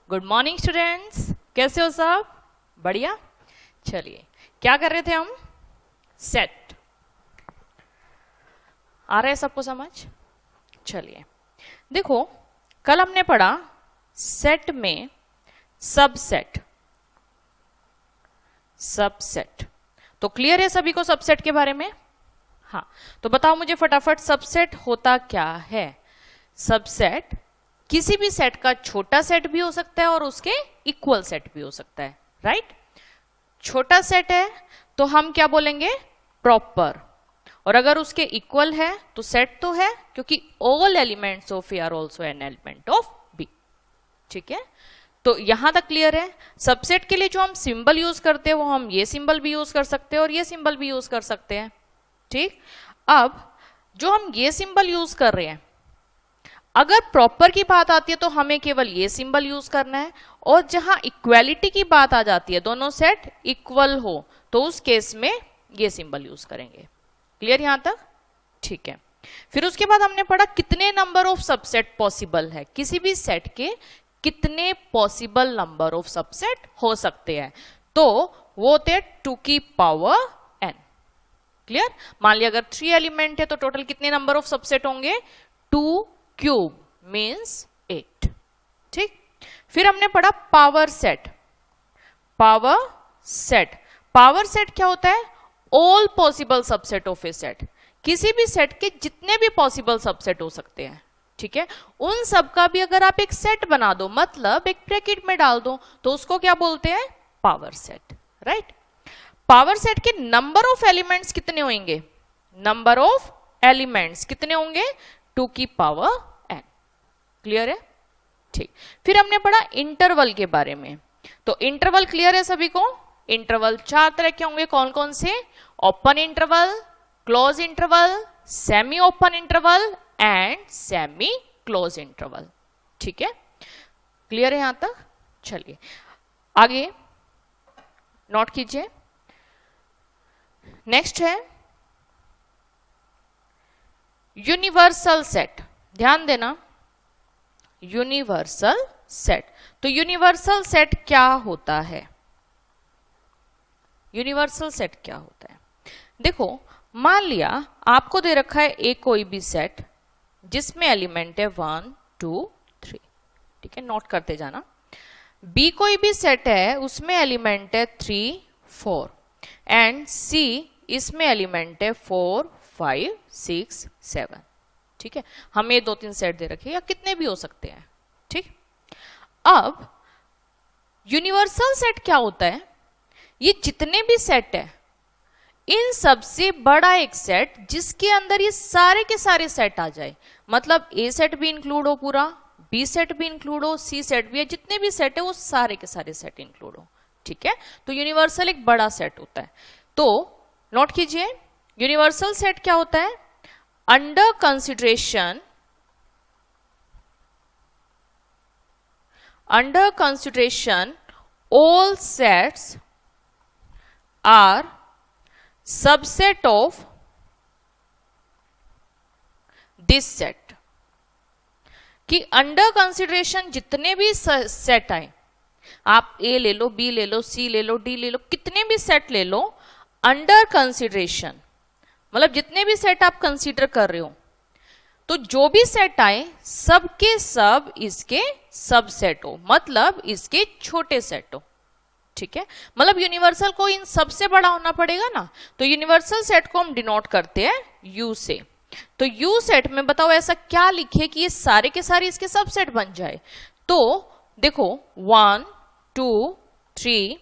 Good morning students, कैसे हो सब? बढ़िया। चलिए, क्या कर रहे थे हम? सेट। आ रहा है सबको समझ? चलिए देखो, कल हमने पढ़ा सेट में सबसेट। सबसेट तो क्लियर है सभी को सबसेट के बारे में? हाँ, तो बताओ मुझे फटाफट, सबसेट होता क्या है? सबसेट किसी भी सेट का छोटा सेट भी हो सकता है और उसके इक्वल सेट भी हो सकता है, राइट? छोटा सेट है तो हम क्या बोलेंगे? प्रॉपर। और अगर उसके इक्वल है तो सेट तो है, क्योंकि all elements of A are also an element of B. ठीक है, तो यहां तक क्लियर है? सबसेट के लिए जो हम सिंबल यूज करते हैं वो हम ये सिंबल भी यूज कर सकते हैं और ये सिंबल भी यूज कर सकते हैं। ठीक, अब जो हम ये सिंबल यूज कर रहे हैं, अगर प्रॉपर की बात आती है तो हमें केवल ये सिंबल यूज करना है, और जहां इक्वालिटी की बात आ जाती है, दोनों सेट इक्वल हो, तो उस केस में ये सिंबल यूज करेंगे। क्लियर यहां तक? ठीक है, फिर उसके बाद हमने पढ़ा कितने नंबर ऑफ सबसेट पॉसिबल है, किसी भी सेट के कितने पॉसिबल नंबर ऑफ सबसेट हो सकते हैं। तो वो थे 2 की पावर n। क्लियर? मान लिया अगर 3 एलिमेंट है तो टोटल कितने नंबर ऑफ सबसेट होंगे? 2 क्यूब मीन्स 8। ठीक, फिर हमने पढ़ा power set. Power set, power set क्या होता है? All possible subset of A set. किसी भी सेट के जितने भी पॉसिबल सबसेट हो सकते हैं, ठीक है, उन सब का भी अगर आप एक सेट बना दो, मतलब एक ब्रैकेट में डाल दो, तो उसको क्या बोलते हैं? Power set, right? Power set के नंबर ऑफ एलिमेंट्स कितने होंगे? नंबर ऑफ एलिमेंट्स कितने होंगे? 2 की पावर n। क्लियर है? ठीक, फिर हमने पढ़ा इंटरवल के बारे में। तो इंटरवल क्लियर है सभी को? इंटरवल 4 तरह के होंगे, कौन कौन से? Open interval, close interval, semi open interval and semi close interval. ठीक है, क्लियर है यहां तक? चलिए आगे नोट कीजिए। नेक्स्ट है यूनिवर्सल सेट। ध्यान देना, यूनिवर्सल सेट। तो यूनिवर्सल सेट क्या होता है? यूनिवर्सल सेट क्या होता है? देखो, मान लिया आपको दे रखा है ए कोई भी सेट जिसमें एलिमेंट है 1 2 3। ठीक है, नोट करते जाना। बी कोई भी सेट है, उसमें एलिमेंट है 3 4, एंड सी इसमें एलिमेंट है 4 5 6 7। ठीक है, हमें 2-3 सेट दे रखे, या कितने भी हो सकते हैं। ठीक, अब यूनिवर्सल सेट क्या होता है? ये जितने भी सेट है, इन सबसे बड़ा एक सेट जिसके अंदर ये सारे के सारे सेट आ जाए, मतलब ए सेट भी इंक्लूड हो पूरा, बी सेट भी इंक्लूड हो, सी सेट भी है, जितने भी सेट है वो सारे के सारे सेट इंक्लूड हो। ठीक है, तो यूनिवर्सल एक बड़ा सेट होता है। तो नोट कीजिए, यूनिवर्सल सेट क्या होता है? Under consideration all sets are subset of this set। कि अंडर कंसिडरेशन जितने भी सेट आए, आप ए ले लो, बी ले लो, सी ले लो, डी ले लो, कितने भी सेट ले लो, अंडर कंसिडरेशन मतलब जितने भी सेट आप कंसीडर कर रहे हो, तो जो भी सेट आए सबके सब इसके सबसेट हो, मतलब इसके छोटे सेट हो। ठीक है, मतलब यूनिवर्सल को इन सबसे बड़ा होना पड़ेगा ना, तो यूनिवर्सल सेट को हम डिनोट करते हैं यू से। तो यू सेट में बताओ ऐसा क्या लिखे कि ये सारे के सारे इसके सबसेट बन जाए? तो देखो 1 2 3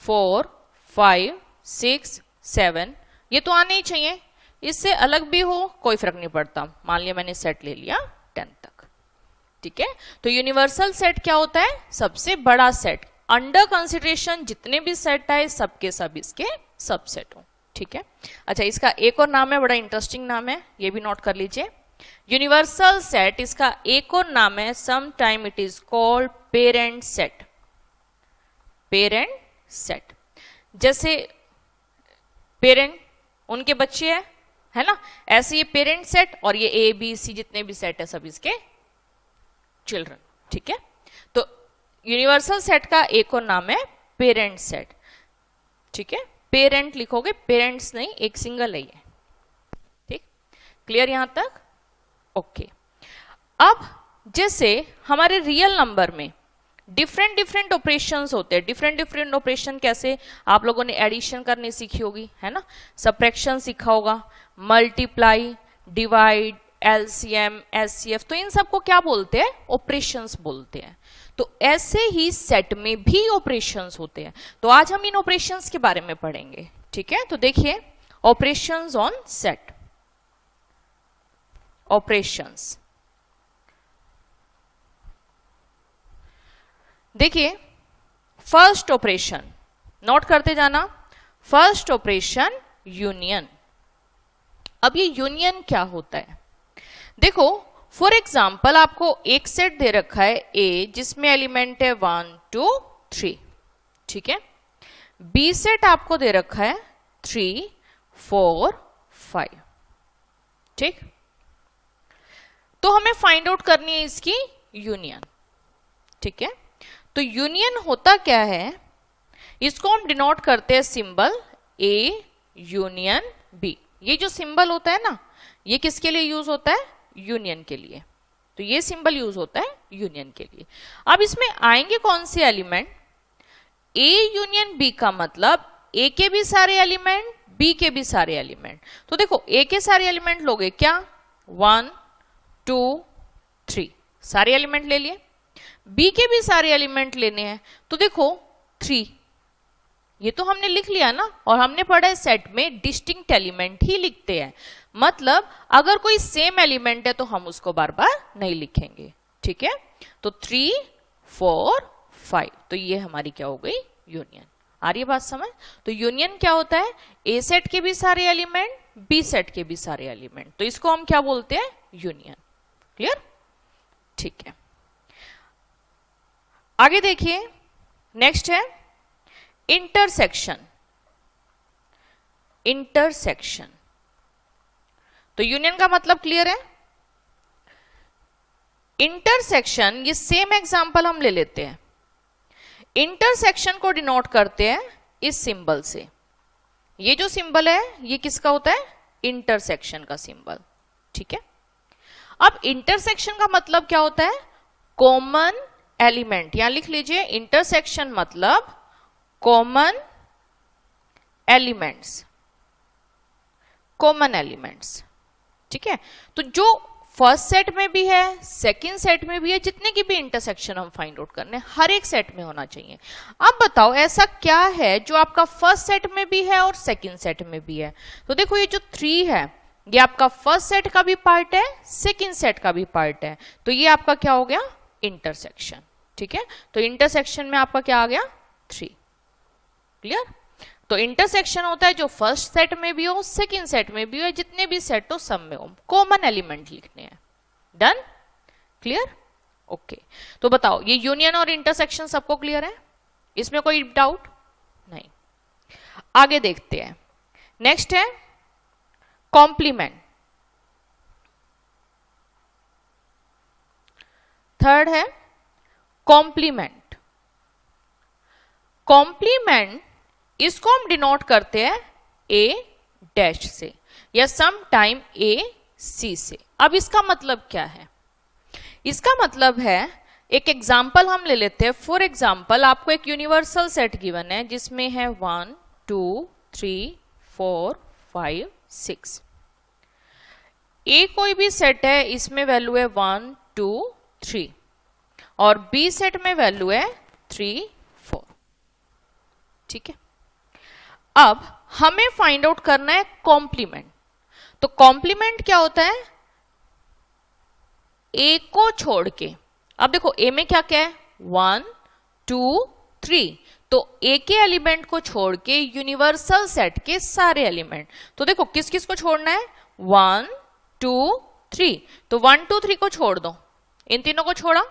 4 5 6 7, ये तो आने ही चाहिए, इससे अलग भी हो कोई फर्क नहीं पड़ता। मान लिया मैंने सेट ले लिया 10 तक। ठीक है, तो यूनिवर्सल सेट क्या होता है? सबसे बड़ा सेट, अंडर कंसिडरेशन जितने भी सेट आए सबके सब इसके सबसेट हो। ठीक है, अच्छा इसका एक और नाम है, बड़ा इंटरेस्टिंग नाम है, ये भी नोट कर लीजिए। यूनिवर्सल सेट, इसका एक और नाम है, some time it is called parent set. Parent set, जैसे पेरेंट उनके बच्चे है ना, ऐसे ये पेरेंट सेट, और ये ए बी सी जितने भी सेट है सब इसके चिल्ड्रन। ठीक है, तो यूनिवर्सल सेट का एक और नाम है पेरेंट सेट, ठीक है, पेरेंट लिखोगे, पेरेंट्स नहीं, एक सिंगल है ये, ठीक, क्लियर यहां तक? ओके। अब जैसे हमारे रियल नंबर में डिफरेंट डिफरेंट ऑपरेशंस होते हैं, डिफरेंट डिफरेंट ऑपरेशन कैसे, आप लोगों ने एडिशन करनी सीखी होगी, है ना, सब्ट्रैक्शन सीखा होगा, मल्टीप्लाई, डिवाइड, एलसीएम, एचसीएफ, तो इन सबको क्या बोलते हैं? ऑपरेशंस बोलते हैं। तो ऐसे ही सेट में भी ऑपरेशंस होते हैं, तो आज हम इन ऑपरेशंस के बारे में पढ़ेंगे, ठीक है। तो देखिए ऑपरेशंस ऑन सेट, ऑपरेशंस, देखिए फर्स्ट ऑपरेशन नोट करते जाना, फर्स्ट ऑपरेशन यूनियन। अब ये यूनियन क्या होता है? देखो फॉर एग्जाम्पल आपको एक सेट दे रखा है ए जिसमें एलिमेंट है 1 2 3, ठीक है, बी सेट आपको दे रखा है 3 4 5, ठीक, तो हमें फाइंड आउट करनी है इसकी यूनियन, ठीक है। तो यूनियन होता क्या है, इसको हम डिनोट करते हैं सिंबल ए यूनियन बी। ये जो सिंबल होता है ना, ये किसके लिए यूज होता है? यूनियन के लिए। तो ये सिंबल यूज होता है यूनियन के लिए। अब इसमें आएंगे कौन से एलिमेंट? ए यूनियन बी का मतलब ए के भी सारे एलिमेंट, बी के भी सारे एलिमेंट। तो देखो ए के सारे एलिमेंट लोगे क्या? 1 2 3 सारे एलिमेंट ले लिए, बी के भी सारे एलिमेंट लेने हैं, तो देखो 3, ये तो हमने लिख लिया ना, और हमने पढ़ा है सेट में डिस्टिंक्ट एलिमेंट ही लिखते हैं, मतलब अगर कोई सेम एलिमेंट है तो हम उसको बार बार नहीं लिखेंगे, ठीक है। तो 3 4 5, तो ये हमारी क्या हो गई? यूनियन। आ रही है बात समझ? तो यूनियन क्या होता है? ए सेट के भी सारे एलिमेंट, बी सेट के भी सारे एलिमेंट, तो इसको हम क्या बोलते हैं? यूनियन। क्लियर? ठीक है, आगे देखिए, नेक्स्ट है इंटरसेक्शन। इंटरसेक्शन, तो यूनियन का मतलब क्लियर है? इंटरसेक्शन, ये सेम एग्जांपल हम ले लेते हैं। इंटरसेक्शन को डिनोट करते हैं इस सिंबल से। ये जो सिंबल है ये किसका होता है? इंटरसेक्शन का सिंबल, ठीक है। अब इंटरसेक्शन का मतलब क्या होता है? कॉमन एलिमेंट, यहां लिख लीजिए, इंटरसेक्शन मतलब कॉमन एलिमेंट्स, कॉमन एलिमेंट्स, ठीक है। तो जो फर्स्ट सेट में भी है, सेकंड सेट में भी है, जितने की भी इंटरसेक्शन हम फाइंड आउट करने, हर एक सेट में होना चाहिए। अब बताओ ऐसा क्या है जो आपका फर्स्ट सेट में भी है और सेकंड सेट में भी है? तो देखो ये जो 3 है ये आपका फर्स्ट सेट का भी पार्ट है, सेकंड सेट का भी पार्ट है, तो ये आपका क्या हो गया? इंटरसेक्शन, ठीक है। तो इंटरसेक्शन में आपका क्या आ गया? 3। क्लियर? तो इंटरसेक्शन होता है जो फर्स्ट सेट में भी हो, सेकंड सेट में भी हो, जितने भी सेट हो सब में हो, कॉमन एलिमेंट लिखने हैं। डन? क्लियर? ओके। तो बताओ ये यूनियन और इंटरसेक्शन सबको क्लियर है? इसमें कोई डाउट नहीं? आगे देखते हैं, नेक्स्ट है कॉम्प्लीमेंट। थर्ड है कॉम्प्लीमेंट। कॉम्प्लीमेंट इसको हम डिनोट करते हैं ए डैश से या सम टाइम ए सी से। अब इसका मतलब क्या है? इसका मतलब है, एक एग्जाम्पल हम ले लेते हैं। फॉर एग्जाम्पल आपको एक यूनिवर्सल सेट गिवन है जिसमें है 1 2 3 4 5 6। ए कोई भी सेट है, इसमें वैल्यू है 1 2 3 और बी सेट में वैल्यू है 3 4, ठीक है। अब हमें फाइंड आउट करना है कॉम्प्लीमेंट। तो कॉम्प्लीमेंट क्या होता है? ए को छोड़ के, अब देखो ए में क्या क्या है? 1 2 3, तो ए के एलिमेंट को छोड़ के यूनिवर्सल सेट के सारे एलिमेंट। तो देखो किस किस को छोड़ना है? 1 2 3, तो 1 2 3 को छोड़ दो, इन तीनों को छोड़ा,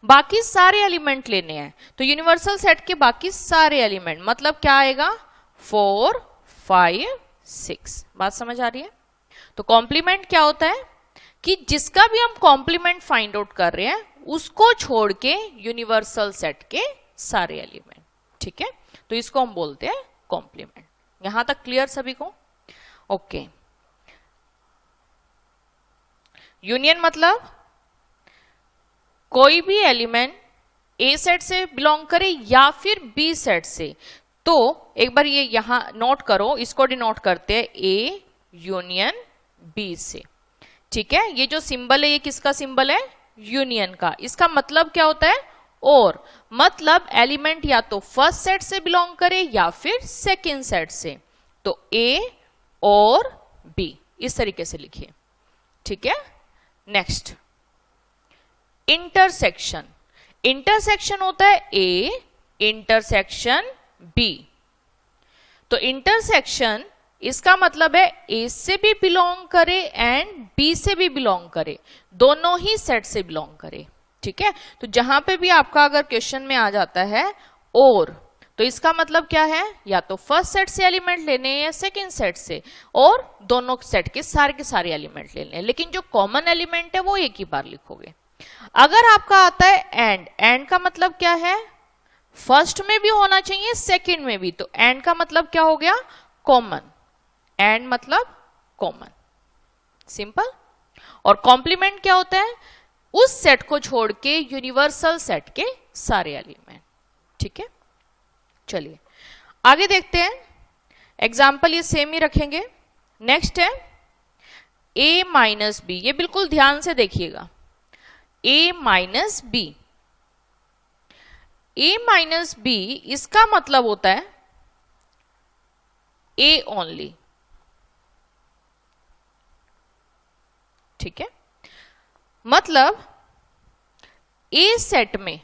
बाकी सारे एलिमेंट लेने हैं। तो यूनिवर्सल सेट के बाकी सारे एलिमेंट मतलब क्या आएगा? 4 5 6। बात समझ आ रही है? तो कॉम्प्लीमेंट क्या होता है कि जिसका भी हम कॉम्प्लीमेंट फाइंड आउट कर रहे हैं उसको छोड़ के यूनिवर्सल सेट के सारे एलिमेंट। ठीक है, तो इसको हम बोलते हैं कॉम्प्लीमेंट। यहां तक क्लियर सभी को? ओके। यूनियन मतलब कोई भी एलिमेंट ए सेट से बिलोंग करे या फिर बी सेट से। तो एक बार ये यहां नोट करो, इसको डिनोट करते हैं ए यूनियन बी से। ठीक है, ये जो सिंबल है ये किसका सिंबल है? यूनियन का। इसका मतलब क्या होता है? और मतलब एलिमेंट या तो फर्स्ट सेट से बिलोंग करे या फिर सेकंड सेट से। तो ए और बी इस तरीके से लिखिए। ठीक है, नेक्स्ट इंटरसेक्शन। इंटरसेक्शन होता है ए इंटरसेक्शन बी। तो इंटरसेक्शन इसका मतलब है ए से भी बिलोंग करे एंड बी से भी बिलोंग करे, दोनों ही सेट से बिलोंग करे। ठीक है, तो जहां पे भी आपका अगर क्वेश्चन में आ जाता है और, तो इसका मतलब क्या है? या तो फर्स्ट सेट से एलिमेंट लेने हैं या सेकंड सेट से, और दोनों सेट के सारे एलिमेंट लेने हैं, लेकिन जो कॉमन एलिमेंट है वो एक ही बार लिखोगे। अगर आपका आता है एंड का मतलब क्या है? फर्स्ट में भी होना चाहिए सेकंड में भी, तो एंड का मतलब क्या हो गया? कॉमन। एंड मतलब कॉमन, सिंपल। और कॉम्प्लीमेंट क्या होता है? उस सेट को छोड़ के यूनिवर्सल सेट के सारे एलिमेंट। ठीक है, चलिए आगे देखते हैं। एग्जाम्पल ये सेम ही रखेंगे। नेक्स्ट है a माइनस बी। ये बिल्कुल ध्यान से देखिएगा, a minus B. a minus B इसका मतलब होता है a ओनली। ठीक है, मतलब a सेट में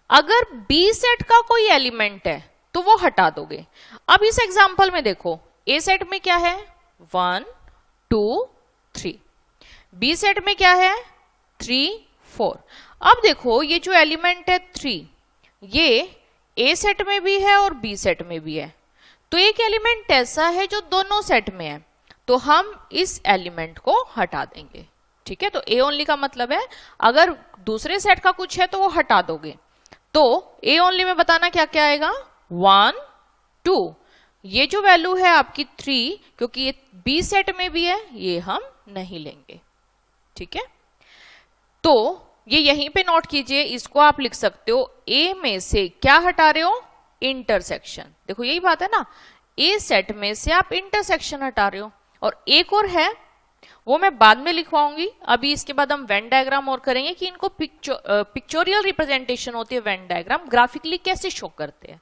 अगर b सेट का कोई एलिमेंट है तो वो हटा दोगे। अब इस एग्जांपल में देखो, a सेट में क्या है? 1 2 3। b सेट में क्या है? 3 4। अब देखो ये जो एलिमेंट है 3, ये a सेट में भी है और b सेट में भी है। तो एक एलिमेंट ऐसा है जो दोनों सेट में है, तो हम इस एलिमेंट को हटा देंगे। ठीक है, तो ए ओनली का मतलब है अगर दूसरे सेट का कुछ है तो वो हटा दोगे। तो ए ओनली में बताना क्या क्या आएगा? 1 2। ये जो वैल्यू है आपकी 3, क्योंकि ये बी सेट में भी है, ये हम नहीं लेंगे। ठीक है, तो ये यहीं पे नोट कीजिए, इसको आप लिख सकते हो ए में से क्या हटा रहे हो? इंटरसेक्शन। देखो यही बात है ना, ए सेट में से आप इंटरसेक्शन हटा रहे हो। और एक और है, वो मैं बाद में लिखवाऊंगी। अभी इसके बाद हम वेन डायग्राम और करेंगे कि इनको पिक्चोरियल रिप्रेजेंटेशन होती है, वेन डायग्राम ग्राफिकली कैसे शो करते हैं।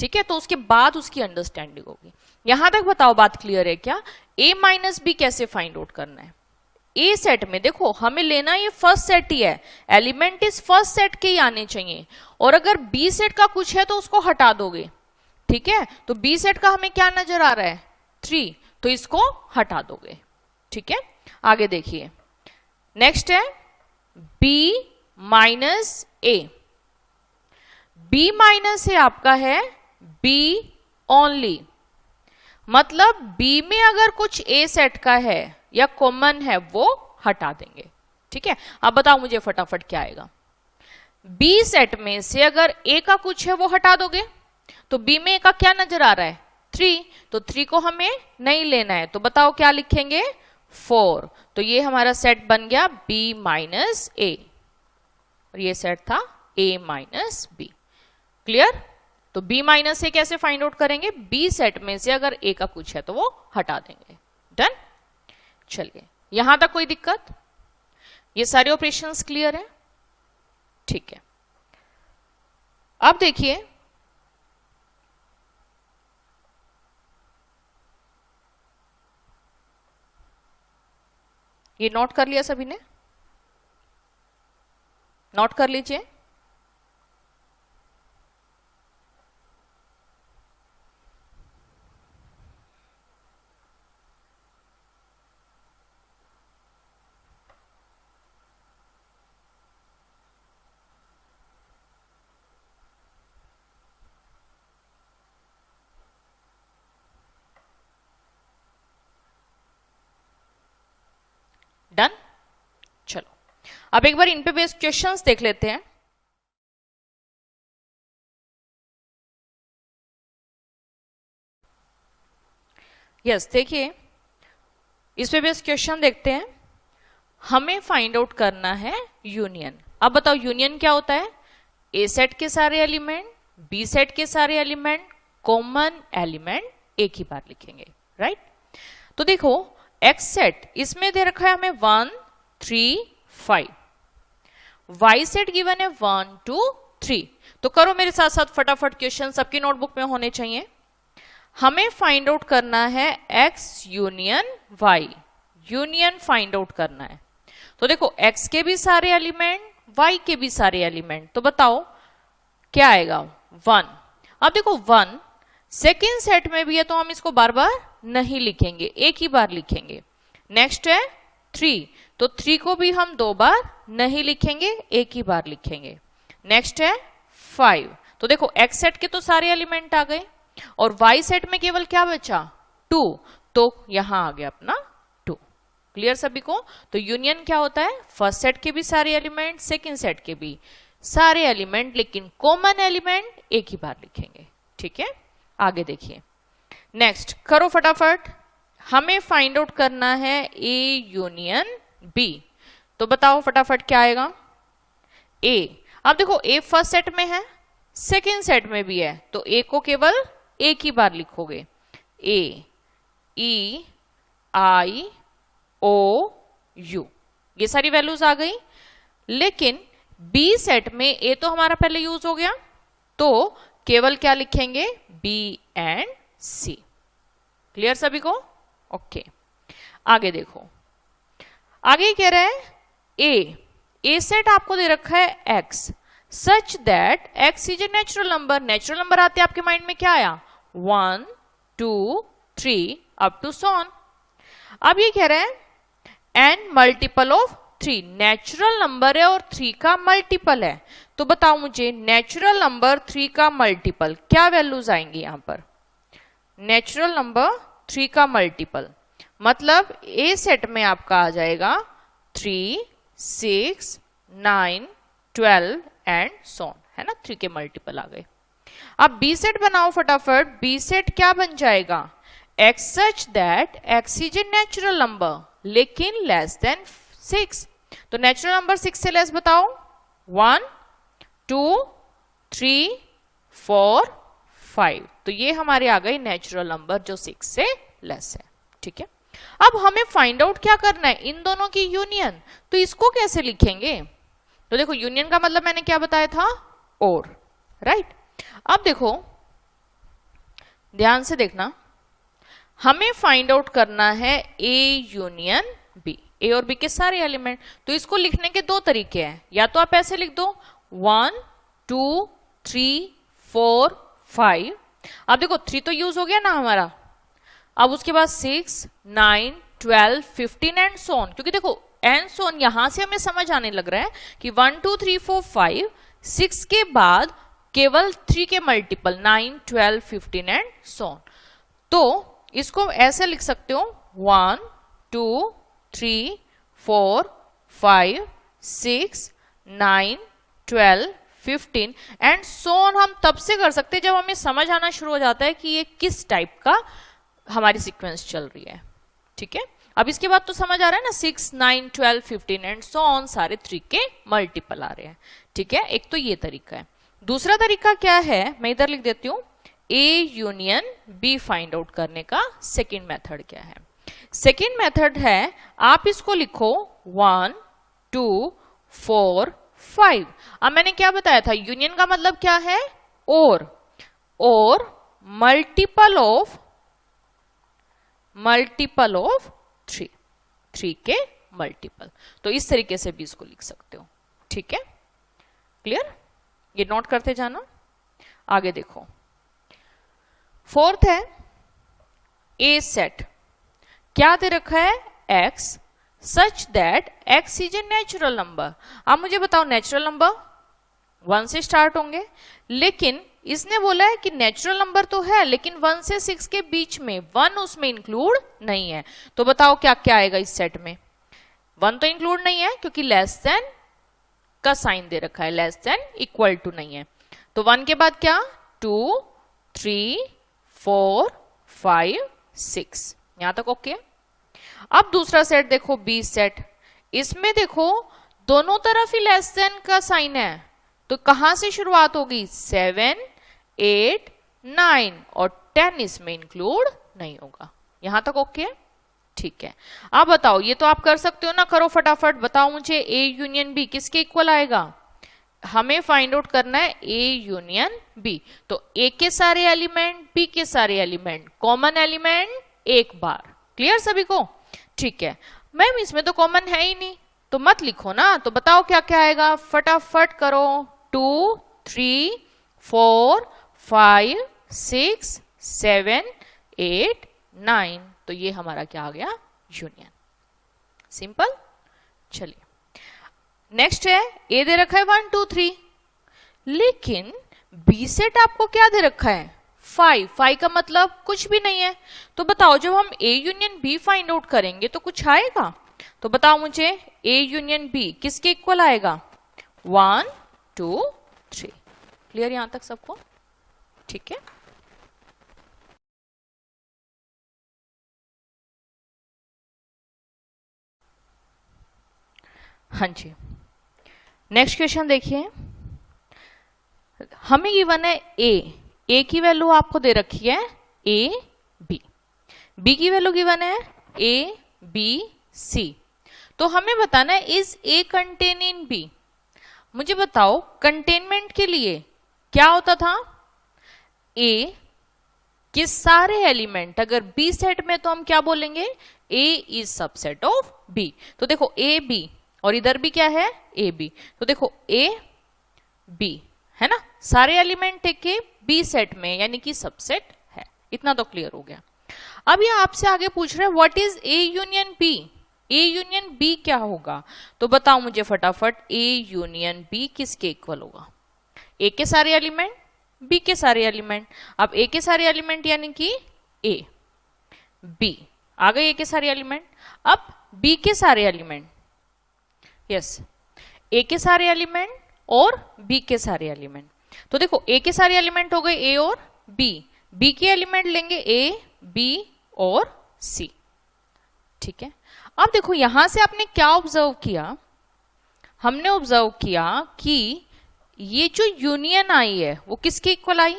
ठीक है, तो उसके बाद उसकी अंडरस्टैंडिंग होगी। यहां तक बताओ बात क्लियर है क्या? a माइनस बी कैसे फाइंड आउट करना है? ए सेट में देखो हमें लेना ये फर्स्ट सेट ही है, एलिमेंट इस फर्स्ट सेट के ही आने चाहिए, और अगर बी सेट का कुछ है तो उसको हटा दोगे। ठीक है, तो बी सेट का हमें क्या नजर आ रहा है? 3, तो इसको हटा दोगे। ठीक है, आगे देखिए। नेक्स्ट है b माइनस ए। b माइनस ए आपका है b ओनली, मतलब b में अगर कुछ a सेट का है या कॉमन है वो हटा देंगे। ठीक है, अब बताओ मुझे फटाफट क्या आएगा? b सेट में से अगर a का कुछ है वो हटा दोगे, तो b में a का क्या नजर आ रहा है? 3, तो 3 को हमें नहीं लेना है, तो बताओ क्या लिखेंगे? 4। तो ये हमारा सेट बन गया b माइनस ए, और ये सेट था a माइनस बी। क्लियर? तो b माइनस ए कैसे फाइंड आउट करेंगे? b सेट में से अगर a का कुछ है तो वो हटा देंगे। डन? चलिए, यहां तक कोई दिक्कत? ये सारे ऑपरेशंस क्लियर है? ठीक है, अब देखिए ये नोट कर लिया सभी ने? नोट कर लीजिए। डन? चलो अब एक बार इन पे बेस्ड क्वेश्चंस देख लेते हैं। यस, देखिए इस पे बेस्ड क्वेश्चन देखते हैं। हमें फाइंड आउट करना है यूनियन। अब बताओ यूनियन क्या होता है? ए सेट के सारे एलिमेंट, बी सेट के सारे एलिमेंट, कॉमन एलिमेंट एक ही बार लिखेंगे, राइट? तो देखो एक्स सेट इसमें दे रखा है हमें 1 3 5, वाई सेट गिवन है 1 2 3। तो करो मेरे साथ साथ फटाफट क्वेश्चन, सबकी नोटबुक में होने चाहिए। हमें फाइंड आउट करना है X union Y, union find out करना है। तो देखो एक्स के भी सारे एलिमेंट, वाई के भी सारे एलिमेंट, तो बताओ क्या आएगा? 1। अब देखो 1 सेकेंड सेट में भी है तो हम इसको बार बार नहीं लिखेंगे, एक ही बार लिखेंगे। नेक्स्ट है 3, तो 3 को भी हम 2 बार नहीं लिखेंगे, एक ही बार लिखेंगे। नेक्स्ट है 5, तो देखो एक्स सेट के तो सारे एलिमेंट आ गए और वाई सेट में केवल क्या बचा? 2, तो यहां आ गया अपना 2। क्लियर सभी को? तो यूनियन क्या होता है? फर्स्ट सेट के भी सारे एलिमेंट, सेकेंड सेट के भी सारे एलिमेंट, लेकिन कॉमन एलिमेंट एक ही बार लिखेंगे। ठीक है, आगे देखिए। नेक्स्ट करो फटाफट। हमें फाइंड आउट करना है ए यूनियन बी, तो बताओ फटाफट क्या आएगा? ए। अब देखो ए फर्स्ट सेट में है, सेकेंड सेट में भी है, तो ए को केवल एक ही बार लिखोगे। ए ई आई ओ यू, ये सारी वैल्यूज आ गई। लेकिन बी सेट में ए तो हमारा पहले यूज हो गया, तो केवल क्या लिखेंगे? B and C. क्लियर सभी को? ओके, आगे देखो। आगे कह रहा है ए सेट आपको दे रखा है X such that X is a natural number. Natural number आते आपके माइंड में क्या आया? 1 2 3 अप टू सो ऑन। अब ये कह रहे हैं and multiple of 3, natural number है और 3 का मल्टीपल है। तो बताओ मुझे नेचुरल नंबर 3 का मल्टीपल क्या वैल्यूज आएंगी यहां पर? नेचुरल नंबर 3 का मल्टीपल मतलब ए सेट में आपका आ जाएगा 3 6 9 12 एंड सो ऑन, है ना? 3 के मल्टीपल आ गए। अब बी सेट बनाओ फटाफट। बी सेट क्या बन जाएगा? X such that X is a natural number लेकिन लेस देन 6, तो नेचुरल नंबर 6 से लेस बताओ। 1 2 3 4 5, तो ये हमारे आ गए नेचुरल नंबर जो 6 से लेस है। ठीक है, अब हमें फाइंड आउट क्या करना है? इन दोनों की यूनियन। तो इसको कैसे लिखेंगे? तो देखो यूनियन का मतलब मैंने क्या बताया था? और, राइट? अब देखो ध्यान से देखना, हमें फाइंड आउट करना है ए यूनियन बी, ए और बी के सारे एलिमेंट। तो इसको लिखने के 2 तरीके हैं, या तो आप ऐसे लिख दो 1 2 3 4 5। अब देखो 3 तो यूज हो गया ना हमारा, अब उसके बाद 6 9 12 15 एंड सो ऑन। क्योंकि देखो एंड सो ऑन यहां से हमें समझ आने लग रहा है कि 1 2 3 4 5 6 के बाद केवल 3 के मल्टीपल 9 12 15 एंड सो ऑन। तो इसको ऐसे लिख सकते हो 1 2 3 4 5 6 9 12 15 एंड सो ऑन। हम तब से कर सकते हैं जब हमें समझ आना शुरू हो जाता है कि ये किस टाइप का हमारी सीक्वेंस चल रही है। ठीक है, अब इसके बाद तो समझ आ रहा है ना, 6 9 12 15 एंड सो ऑन सारे 3 के मल्टीपल आ रहे हैं। ठीक है, एक तो ये तरीका है। दूसरा तरीका क्या है, मैं इधर लिख देती हूं, A union B find out करने का सेकेंड मेथड क्या है? सेकेंड मेथड है, आप इसको लिखो 1 2 4 5। अब मैंने क्या बताया था? यूनियन का मतलब क्या है? और मल्टीपल ऑफ 3 के मल्टीपल। तो इस तरीके से भी इसको लिख सकते हो। ठीक है, क्लियर? ये नोट करते जाना। आगे देखो, फोर्थ है ए सेट। क्या दे रखा है? X such that X is a natural number. अब मुझे बताओ नेचुरल नंबर 1 से स्टार्ट होंगे, लेकिन इसने बोला है कि नेचुरल नंबर तो है लेकिन 1 से 6 के बीच में 1 उसमें इंक्लूड नहीं है। तो बताओ क्या क्या आएगा इस सेट में? 1 तो इंक्लूड नहीं है क्योंकि लेस देन का साइन दे रखा है, लेस देन इक्वल टू नहीं है। तो 1 के बाद क्या, 2 3 4 5 6, यहां तक ओके। अब दूसरा सेट देखो, बी सेट, इसमें देखो दोनों तरफ ही लेस देन का साइन है, तो कहां से शुरुआत होगी, 7 8 9 और 10 इसमें इंक्लूड नहीं होगा। यहां तक ओके, ठीक है। अब बताओ, ये तो आप कर सकते हो ना, करो फटाफट, बताओ मुझे ए यूनियन बी किसके इक्वल आएगा। हमें फाइंड आउट करना है ए यूनियन बी। तो ए के सारे एलिमेंट, बी के सारे एलिमेंट, कॉमन एलिमेंट एक बार। क्लियर सभी को, ठीक है। मैम इसमें तो कॉमन है ही नहीं, तो मत लिखो ना, तो बताओ क्या क्या आएगा, फटाफट करो। 2 3 4 5 6 7 8 9, तो ये हमारा क्या आ गया, यूनियन। सिंपल। चलिए नेक्स्ट है, ए दे रखा है 1 2 3, लेकिन बी सेट आपको क्या दे रखा है, 5। 5 का मतलब कुछ भी नहीं है। तो बताओ जब हम A union B find out करेंगे तो कुछ आएगा। तो बताओ मुझे ए यूनियन बी किसके इक्वल आएगा, 1 2 3। क्लियर यहां तक सबको, ठीक है। हाँ जी, नेक्स्ट क्वेश्चन देखिए। हमें गिवन है ए की वैल्यू आपको दे रखी है ए बी की वैल्यू गिवन है ए बी सी। तो हमें बताना है is A contain in B. मुझे बताओ कंटेनमेंट के लिए क्या होता था, ए के सारे एलिमेंट अगर बी सेट में तो हम क्या बोलेंगे, ए इज सबसेट ऑफ बी। तो देखो ए बी और इधर भी क्या है, ए बी। तो देखो ए बी है ना, सारे एलिमेंट के बी सेट में यानी कि सबसेट है। इतना तो क्लियर हो गया। अब ये आपसे आगे पूछ रहे हैं what is A union B. A union B क्या होगा, तो बताओ मुझे फटाफट, ए यूनियन बी किसके इक्वल होगा, ए के सारे एलिमेंट, बी के सारे एलिमेंट। अब ए के सारे एलिमेंट यानी कि ए बी आ गए, ए के सारे एलिमेंट। अब बी के सारे एलिमेंट, यस ए के सारे एलिमेंट और बी के सारे एलिमेंट। तो देखो ए के सारे एलिमेंट हो गए ए और बी के एलिमेंट लेंगे ए बी और सी, ठीक है। अब देखो यहां से आपने क्या ऑब्जर्व किया, हमने ऑब्जर्व किया कि ये जो यूनियन आई है वो किसके इक्वल आई,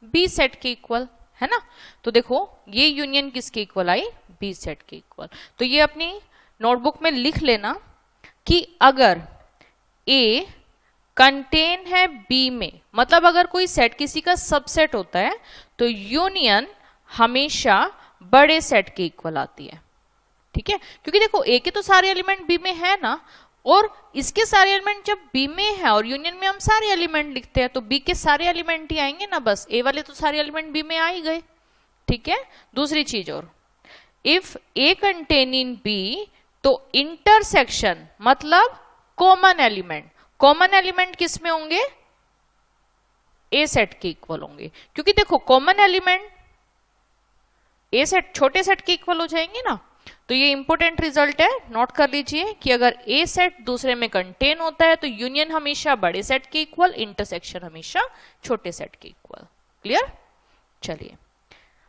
बी सेट के इक्वल, है ना। तो देखो ये यूनियन किसके इक्वल आई, बी सेट के इक्वल। तो ये अपनी नोटबुक में लिख लेना कि अगर ए कंटेन है बी में, मतलब अगर कोई सेट किसी का सबसेट होता है तो यूनियन हमेशा बड़े सेट के इक्वल आती है, ठीक है। क्योंकि देखो ए के तो सारे एलिमेंट बी में है ना, और इसके सारे एलिमेंट जब बी में है और यूनियन में हम सारे एलिमेंट लिखते हैं तो बी के सारे एलिमेंट ही आएंगे ना, बस ए वाले तो सारे एलिमेंट बी में आ ही गए, ठीक है। दूसरी चीज और, if A contain in B तो इंटरसेक्शन मतलब कॉमन एलिमेंट किस में होंगे, ए सेट के इक्वल होंगे। क्योंकि देखो कॉमन एलिमेंट ए सेट छोटे सेट के इक्वल हो जाएंगे ना। तो ये इंपॉर्टेंट रिजल्ट है, नोट कर लीजिए कि अगर ए सेट दूसरे में कंटेन होता है तो यूनियन हमेशा बड़े सेट के इक्वल, इंटरसेक्शन हमेशा छोटे सेट के इक्वल। क्लियर। चलिए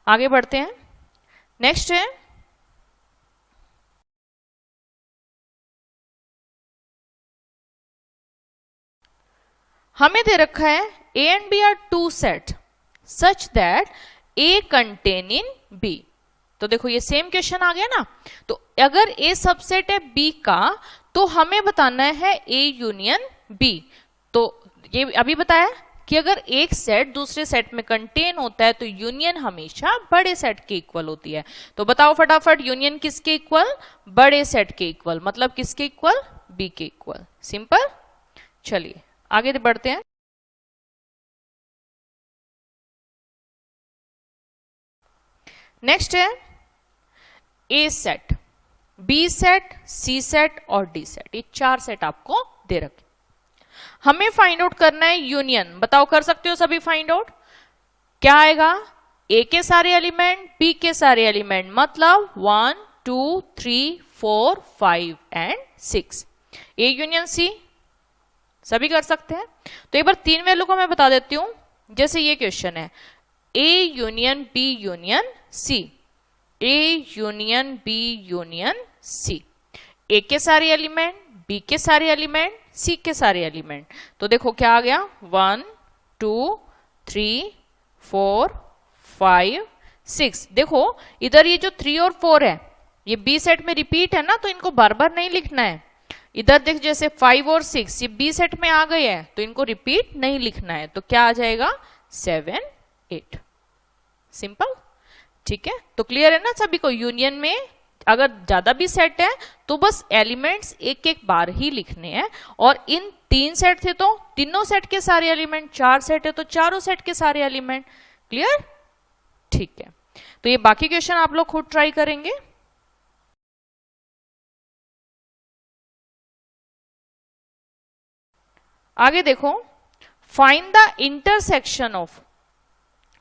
आगे बढ़ते हैं। नेक्स्ट है हमें दे रखा है A and B are two set such that A contain in B. तो देखो ये सेम क्वेश्चन आ गया ना। तो अगर ए सबसेट है बी का तो हमें बताना है ए यूनियन बी। तो ये अभी बताया कि अगर एक सेट दूसरे सेट में कंटेन होता है तो यूनियन हमेशा बड़े सेट के इक्वल होती है। तो बताओ फटाफट यूनियन किसके इक्वल, बड़े सेट के इक्वल, मतलब किसके इक्वल, बी के इक्वल। सिंपल। चलिए आगे बढ़ते हैं। नेक्स्ट है ए सेट, बी सेट, सी सेट और डी सेट। ये चार सेट आपको दे रखे। हमें फाइंड आउट करना है यूनियन। बताओ कर सकते हो सभी फाइंड आउट। क्या आएगा, ए के सारे एलिमेंट, बी के सारे एलिमेंट, मतलब 1 2 3 4 5 एंड 6। ए यूनियन सी सभी कर सकते हैं। तो एक बार 3 वैल्यू को मैं बता देती हूं। जैसे ये क्वेश्चन है A union B union C, A union B union C, A के सारे एलिमेंट, बी के सारे एलिमेंट, सी के सारे एलिमेंट। तो देखो क्या आ गया 1 2 3 4 5 6। देखो इधर ये जो 3 और 4 है ये बी सेट में रिपीट है ना, तो इनको बार बार नहीं लिखना है। इधर देख जैसे 5 और 6 ये बी सेट में आ गए हैं तो इनको रिपीट नहीं लिखना है। तो क्या आ जाएगा 7 8। सिंपल, ठीक है। तो क्लियर है ना सभी को। यूनियन में अगर ज्यादा भी सेट है तो बस एलिमेंट्स एक एक बार ही लिखने हैं, और इन 3 सेट थे तो तीनों सेट के सारे एलिमेंट, 4 सेट है तो चारों सेट के सारे एलिमेंट। क्लियर, ठीक है। तो ये बाकी क्वेश्चन आप लोग खुद ट्राई करेंगे। आगे देखो, फाइंड द इंटरसेक्शन ऑफ।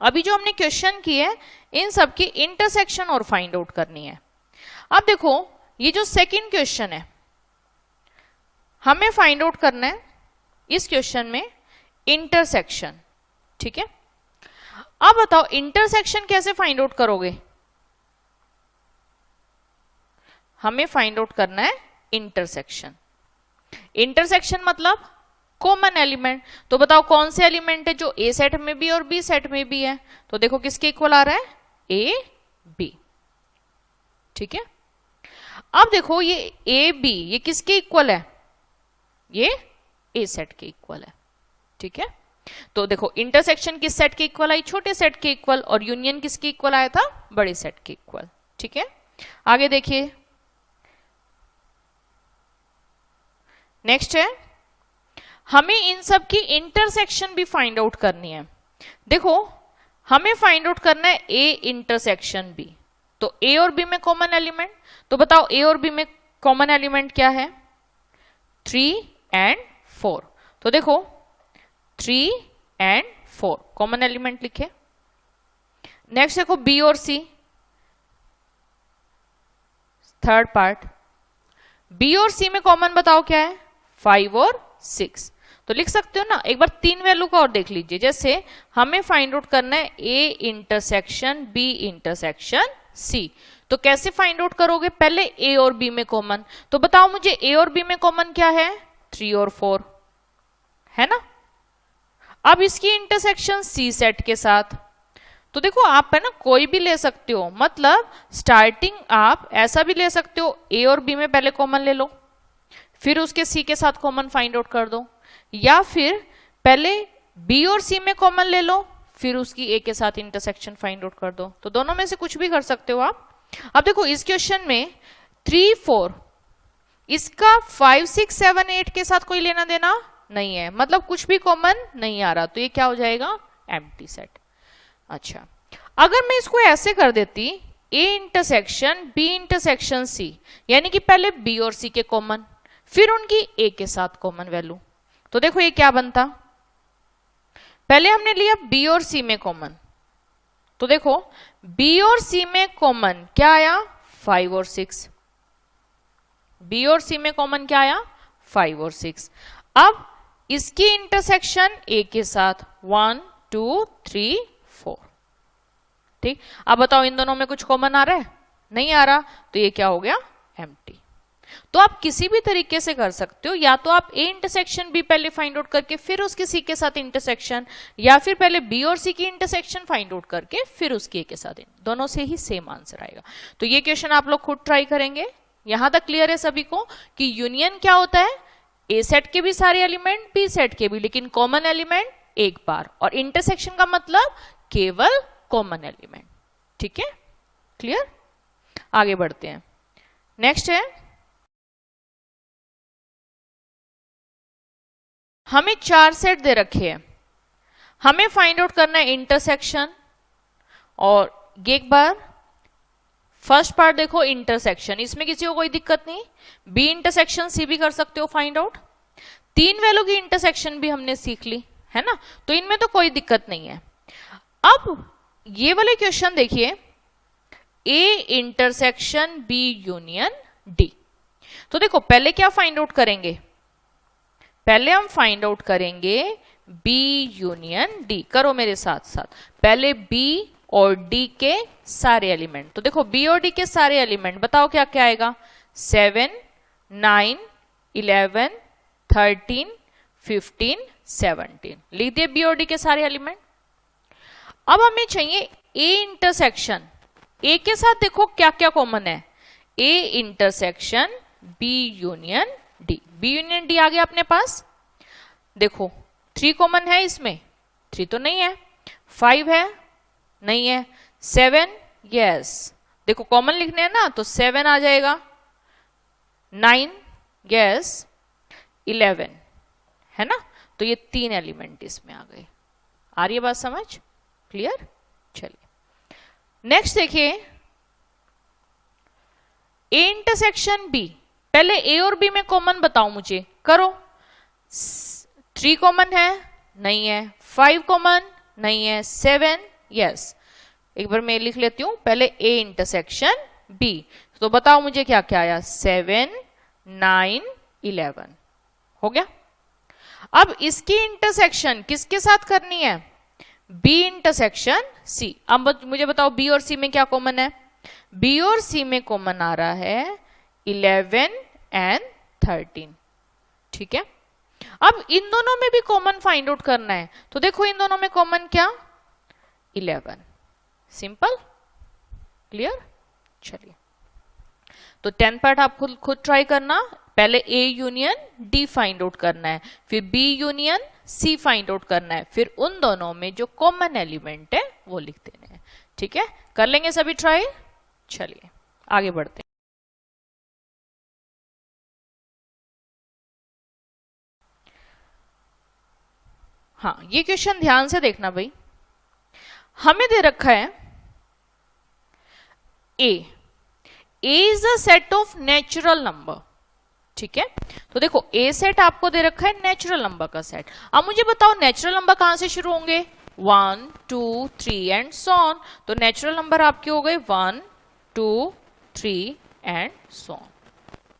अभी जो हमने क्वेश्चन किए इन सब की इंटरसेक्शन और फाइंड आउट करनी है। अब देखो ये जो सेकंड क्वेश्चन है हमें फाइंड आउट करना है इस क्वेश्चन में इंटरसेक्शन, ठीक है। अब बताओ इंटरसेक्शन कैसे फाइंड आउट करोगे। हमें फाइंड आउट करना है इंटरसेक्शन। इंटरसेक्शन मतलब कॉमन एलिमेंट। तो बताओ कौन से एलिमेंट है जो ए सेट में भी और बी सेट में भी है। तो देखो किसके इक्वल आ रहा है, ए बी, ठीक है। अब देखो ये ए बी ये किसके इक्वल है, ये ए सेट के इक्वल है, ठीक है। तो देखो इंटरसेक्शन किस सेट के इक्वल आई, छोटे सेट के इक्वल, और यूनियन किसके इक्वल आया था, बड़े सेट के इक्वल, ठीक है। आगे देखिए नेक्स्ट है हमें इन सब की इंटरसेक्शन भी फाइंड आउट करनी है। देखो हमें फाइंड आउट करना है ए इंटरसेक्शन बी। तो ए और बी में कॉमन एलिमेंट, तो बताओ ए और बी में कॉमन एलिमेंट क्या है, 3 एंड 4। तो देखो 3 एंड 4 कॉमन एलिमेंट लिखे। नेक्स्ट देखो बी और सी, थर्ड पार्ट, बी और सी में कॉमन बताओ क्या है, 5 और 6। तो लिख सकते हो ना। एक बार 3 वैल्यू का और देख लीजिए। जैसे हमें फाइंड आउट करना है A intersection B intersection C. तो कैसे फाइंड आउट करोगे, पहले ए और बी में कॉमन। तो बताओ मुझे ए और बी में कॉमन क्या है, 3 और 4 है ना। अब इसकी इंटरसेक्शन सी सेट के साथ। तो देखो आप है ना कोई भी ले सकते हो, मतलब स्टार्टिंग आप ऐसा भी ले सकते हो, ए और बी में पहले कॉमन ले लो फिर उसके सी के साथ कॉमन फाइंड आउट कर दो, या फिर पहले बी और सी में कॉमन ले लो फिर उसकी ए के साथ इंटरसेक्शन फाइंड आउट कर दो। तो दोनों में से कुछ भी कर सकते हो आप। अब देखो इस क्वेश्चन में 3 4 इसका 5 6 7 8 के साथ कोई लेना देना नहीं है, मतलब कुछ भी कॉमन नहीं आ रहा, तो ये क्या हो जाएगा, एम्प्टी सेट। अच्छा अगर मैं इसको ऐसे कर देती A intersection B intersection C, यानी कि पहले बी और सी के कॉमन फिर उनकी ए के साथ कॉमन वैल्यू, तो देखो ये क्या बनता, पहले हमने लिया बी और सी में कॉमन। तो देखो बी और सी में कॉमन क्या आया, 5 और 6। बी और सी में कॉमन क्या आया, 5 और 6। अब इसकी इंटरसेक्शन ए के साथ 1 2 3 4, ठीक। अब बताओ इन दोनों में कुछ कॉमन आ रहा है, नहीं आ रहा, तो ये क्या हो गया, एम्प्टी। तो आप किसी भी तरीके से कर सकते हो, या तो आप ए इंटरसेक्शन बी पहले फाइंड आउट करके फिर उसके सी के साथ इंटरसेक्शन, या फिर पहले बी और सी की इंटरसेक्शन फाइंड आउट करके फिर उसके ए के साथ, दोनों से ही सेम आंसर आएगा। तो ये क्वेश्चन आप लोग खुद ट्राई करेंगे। यहां तक क्लियर है सभी को कि यूनियन क्या होता है, ए सेट के भी सारे एलिमेंट बी सेट के भी, लेकिन कॉमन एलिमेंट एक बार, और इंटरसेक्शन का मतलब केवल कॉमन एलिमेंट, ठीक है। क्लियर, आगे बढ़ते हैं। नेक्स्ट है हमें 4 सेट दे रखे हैं, हमें फाइंड आउट करना है इंटरसेक्शन। और एक बार फर्स्ट पार्ट देखो इंटरसेक्शन, इसमें किसी को कोई दिक्कत नहीं, बी इंटरसेक्शन सी भी कर सकते हो फाइंड आउट। 3 वैल्यू की इंटरसेक्शन भी हमने सीख ली है ना, तो इनमें तो कोई दिक्कत नहीं है। अब ये वाले क्वेश्चन देखिए, A intersection B union D. तो देखो पहले क्या फाइंड आउट करेंगे, पहले हम फाइंड आउट करेंगे बी यूनियन डी। करो मेरे साथ साथ, पहले बी और डी के सारे एलिमेंट। तो देखो बी और डी के सारे एलिमेंट बताओ क्या क्या आएगा, 7, 9, 11, 13, 15, 17। लिख दिए बी और डी के सारे एलिमेंट। अब हमें चाहिए ए इंटरसेक्शन। ए के साथ देखो क्या क्या कॉमन है, A intersection B union D. B union D आ गया अपने पास। देखो 3 कॉमन है इसमें, 3 तो नहीं है। 5 है, नहीं है। 7, यस, देखो कॉमन लिखने हैं ना तो 7 आ जाएगा। 9, यस, 11 है ना। तो ये 3 एलिमेंट इसमें आ गए। आ रही है बात समझ, क्लियर। चलिए नेक्स्ट देखिए, ए इंटरसेक्शन बी। पहले ए और बी में कॉमन बताओ मुझे, करो। 3 कॉमन है, नहीं है। 5 कॉमन, नहीं है। 7, यस। एक बार मैं लिख लेती हूं, पहले ए इंटरसेक्शन बी। तो बताओ मुझे क्या क्या आया, 7, 9, 11 हो गया। अब इसकी इंटरसेक्शन किसके साथ करनी है, बी इंटरसेक्शन सी। अब मुझे बताओ बी और सी में क्या कॉमन है, बी और सी में कॉमन आ रहा है 11 एंड 13, ठीक है। अब इन दोनों में भी कॉमन फाइंड आउट करना है। तो देखो इन दोनों में कॉमन क्या, 11। Simple, clear. चलिए तो 10 पार्ट आप खुद ट्राई करना। पहले A union D find out करना है, फिर B union C find out करना है, फिर उन दोनों में जो कॉमन एलिमेंट है वो लिख देने हैं, ठीक है। कर लेंगे सभी ट्राई। चलिए आगे बढ़ते हैं। हाँ ये क्वेश्चन ध्यान से देखना भाई। हमें दे रखा है A is a set of natural number, ठीक है। तो देखो ए सेट आपको दे रखा है नेचुरल नंबर का सेट। अब मुझे बताओ नेचुरल नंबर कहां से शुरू होंगे, 1, 2, 3 एंड सो ऑन। तो नेचुरल नंबर आपके हो गए 1, 2, 3 एंड सो ऑन,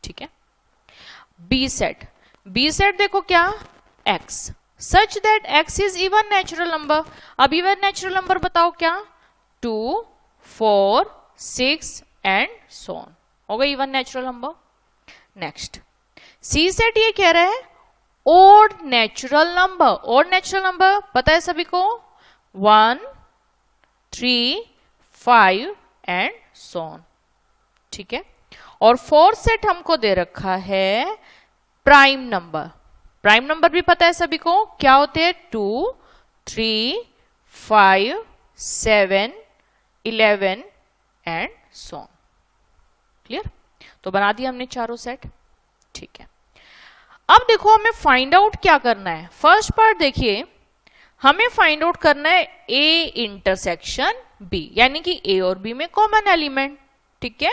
ठीक है। बी सेट, बी सेट देखो क्या, x such that X is even natural number. अब इवन नेचुरल नंबर बताओ क्या, 2, 4, 6 एंड सो ऑन, हो गई even natural number. Next C set ये कह रहा है odd natural number. Odd natural number पता है सभी को, 1, 3, 5 एंड सो ऑन, ठीक है। और फोर्थ सेट हमको दे रखा है प्राइम नंबर। प्राइम नंबर भी पता है सभी को, क्या होते हैं, 2, 3, 5, 7, 11 एंड सो ऑन, क्लियर। तो बना दिया हमने चारों सेट, ठीक है। अब देखो हमें फाइंड आउट क्या करना है। फर्स्ट पार्ट देखिए, हमें फाइंड आउट करना है ए इंटरसेक्शन बी, यानी कि ए और बी में कॉमन एलिमेंट, ठीक है।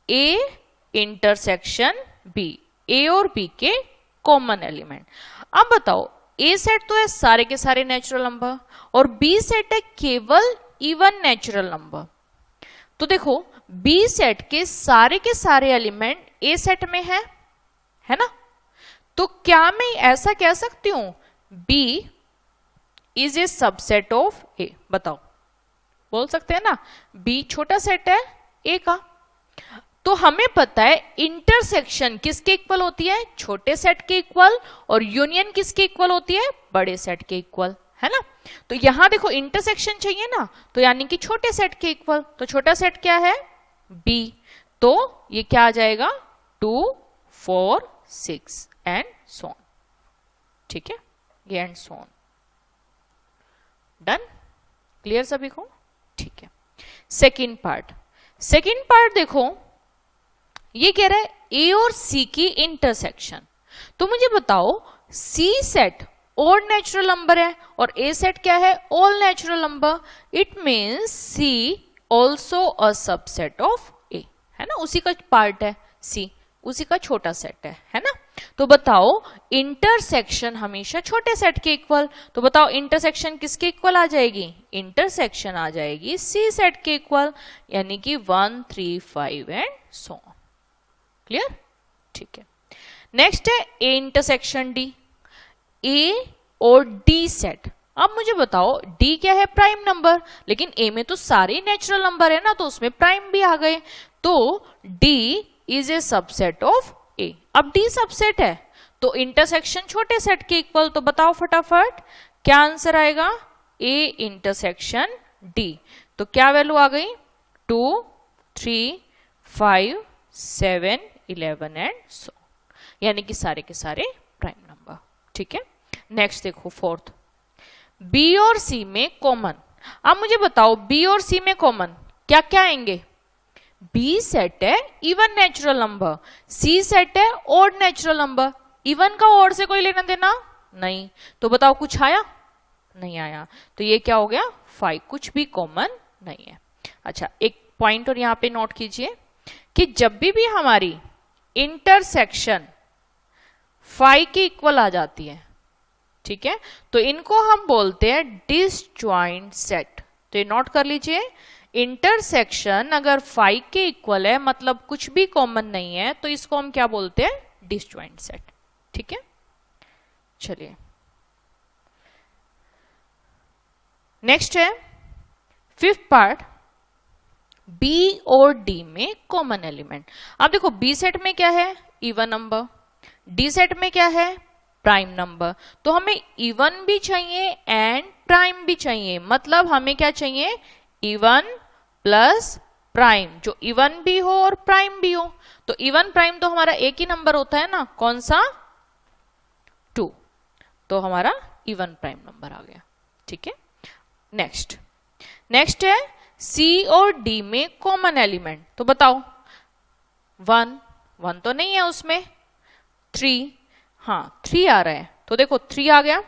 ए इंटरसेक्शन बी, ए और बी के कॉमन एलिमेंट। अब बताओ ए सेट तो है सारे के सारे नेचुरल नंबर और बी सेट है केवल इवन नेचुरल नंबर। तो देखो बी सेट के सारे एलिमेंट ए सेट में है ना। तो क्या मैं ऐसा कह सकती हूं B is a subset of A, बताओ, बोल सकते हैं ना, बी छोटा सेट है ए का। तो हमें पता है इंटरसेक्शन किसके इक्वल होती है, छोटे सेट के इक्वल, और यूनियन किसके इक्वल होती है, बड़े सेट के इक्वल, है ना। तो यहां देखो इंटरसेक्शन चाहिए ना, तो यानी कि छोटे सेट के इक्वल। तो छोटा सेट क्या है, बी। तो ये क्या आ जाएगा, 2, 4, 6 एंड सो ऑन, ठीक है। ये and so on, done, clear सभी को, ठीक है। सेकेंड पार्ट देखो, ये कह रहा है ए और सी की इंटरसेक्शन। तो मुझे बताओ C set odd natural number है और ए सेट क्या है, all natural number. It means C also a subset of A, है ना, उसी का पार्ट है सी, उसी का छोटा सेट है ना। तो बताओ इंटरसेक्शन हमेशा छोटे सेट के इक्वल। तो बताओ इंटरसेक्शन किसके इक्वल आ जाएगी, इंटरसेक्शन आ जाएगी सी सेट के इक्वल, यानी कि 1, 3, 5 एंड सो ऑन, क्लियर? ठीक है। नेक्स्ट है ए इंटरसेक्शन डी, ए और डी सेट। अब मुझे बताओ डी क्या है? प्राइम नंबर, लेकिन ए में तो सारे नेचुरल नंबर है ना, तो उसमें प्राइम भी आ गए, तो D is a subset of A. अब डी सबसेट है तो इंटरसेक्शन छोटे सेट के इक्वल, तो बताओ फटाफट क्या आंसर आएगा? A intersection D. तो क्या वैल्यू आ गई? 2, 3, 5, 7, 11 एंड सो, यानी कि सारे के सारे प्राइम नंबर। ठीक है। नेक्स्ट देखो फोर्थ, बी और सी में कॉमन। अब मुझे बताओ बी और सी में कॉमन क्या क्या आएंगे? बी सेट है इवन नेचुरल नंबर, सी सेट है ऑड नेचुरल नंबर। इवन का ऑड से कोई लेना देना नहीं, तो बताओ कुछ आया? नहीं आया, तो ये क्या हो गया? 5, कुछ भी कॉमन नहीं है। अच्छा, एक पॉइंट और यहां पे नोट कीजिए कि जब भी हमारी इंटरसेक्शन 5 के इक्वल आ जाती है, ठीक है, तो इनको हम बोलते हैं डिसजॉइंट सेट। तो ये नोट कर लीजिए, इंटरसेक्शन अगर 5 के इक्वल है मतलब कुछ भी कॉमन नहीं है, तो इसको हम क्या बोलते हैं? Disjoint set. ठीक है, चलिए नेक्स्ट है फिफ्थ पार्ट, बी और डी में कॉमन एलिमेंट। अब देखो बी सेट में क्या है? Even number. डी सेट में क्या है? Prime number. तो हमें इवन भी चाहिए एंड प्राइम भी चाहिए, मतलब हमें क्या चाहिए? इवन प्लस प्राइम, जो इवन भी हो और प्राइम भी हो। तो इवन प्राइम तो हमारा एक ही नंबर होता है ना, कौन सा? 2। तो हमारा इवन प्राइम नंबर आ गया। ठीक है। नेक्स्ट है सी और डी में कॉमन एलिमेंट। तो बताओ 1 तो नहीं है उसमें, 3, हाँ 3 आ रहा है, तो देखो 3 आ गया,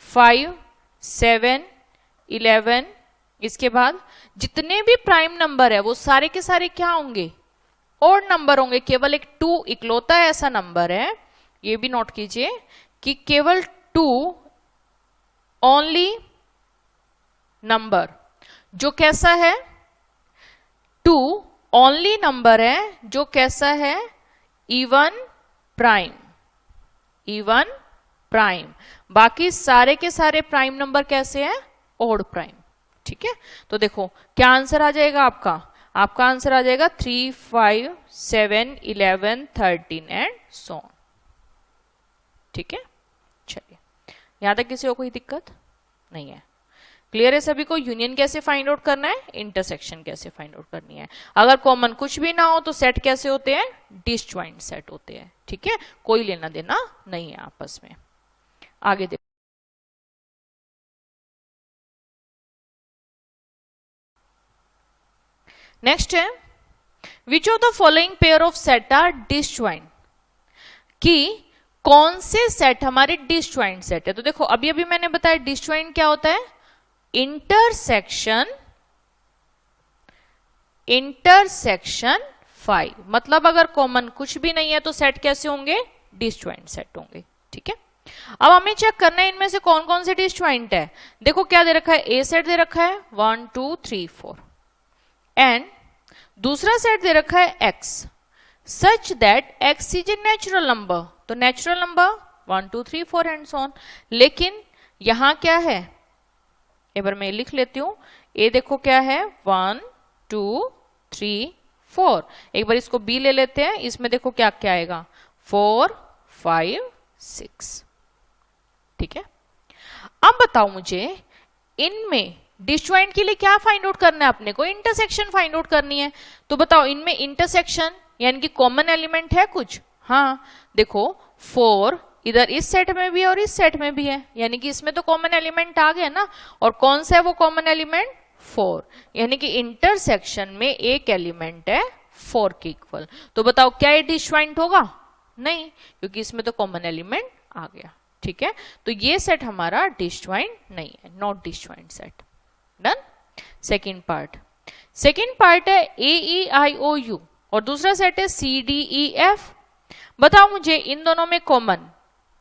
5, 7, 11, इसके बाद जितने भी प्राइम नंबर है वो सारे के सारे क्या होंगे? ऑड नंबर होंगे। केवल एक 2 इकलौता ऐसा नंबर है, ये भी नोट कीजिए कि केवल 2 ओनली नंबर जो कैसा है? 2 ओनली नंबर है जो कैसा है? Even prime. इवन प्राइम, बाकी सारे के सारे प्राइम नंबर कैसे हैं? Odd prime. ठीक है, तो देखो क्या आंसर आ जाएगा आपका? आपका आंसर आ जाएगा 3, 5, 7, 11, 13 एंड सो ऑन। ठीक है, चलिए यहां तक किसी को कोई दिक्कत नहीं है? क्लियर है सभी को? यूनियन कैसे फाइंड आउट करना है, इंटरसेक्शन कैसे फाइंड आउट करनी है। अगर कॉमन कुछ भी ना हो तो सेट कैसे होते हैं? डिसजॉइंट सेट होते हैं। ठीक है, कोई लेना देना नहीं है आपस में। आगे देखो, नेक्स्ट है which of the following pair of set are disjoint, कि कौन से सेट हमारे डिसजॉइंट सेट है। तो देखो अभी अभी मैंने बताया डिसजॉइंट क्या होता है? इंटरसेक्शन 5, मतलब अगर कॉमन कुछ भी नहीं है तो सेट कैसे होंगे? डिसजॉइंट सेट होंगे। ठीक है, अब हमें चेक करना है इनमें से कौन कौन से डिसजॉइंट है। देखो क्या दे रखा है? ए सेट दे रखा है 1, 2, 3, 4 एंड दूसरा सेट दे रखा है X, such that X is a natural number. तो natural number 1, 2, 3, 4 and so on. लेकिन यहां क्या है? एक बार मैं लिख लेती हूं। ए देखो क्या है? 1, 2, 3, 4। एक बार इसको बी ले लेते हैं, इसमें देखो क्या क्या आएगा? 4, 5, 6। ठीक है, अब बताओ मुझे इनमें डिसजॉइंट के लिए क्या फाइंड आउट करना है अपने को? इंटरसेक्शन फाइंड आउट करनी है। तो बताओ इनमें इंटरसेक्शन यानी कि कॉमन एलिमेंट है कुछ? हाँ देखो 4 इधर इस सेट में भी है और इस सेट में भी है, यानी कि इसमें तो कॉमन एलिमेंट आ गया ना। और कौन सा है वो कॉमन एलिमेंट? 4, यानी कि इंटरसेक्शन में एक एलिमेंट है 4 के इक्वल। तो बताओ क्या ये डिसजॉइंट होगा? नहीं, क्योंकि इसमें तो कॉमन एलिमेंट आ गया। ठीक है, तो ये सेट हमारा डिसजॉइंट नहीं है, not disjoint set. Done. Second part है ए ई आई ओ यू और दूसरा सेट है सी डी ई एफ। बताओ मुझे इन दोनों में कॉमन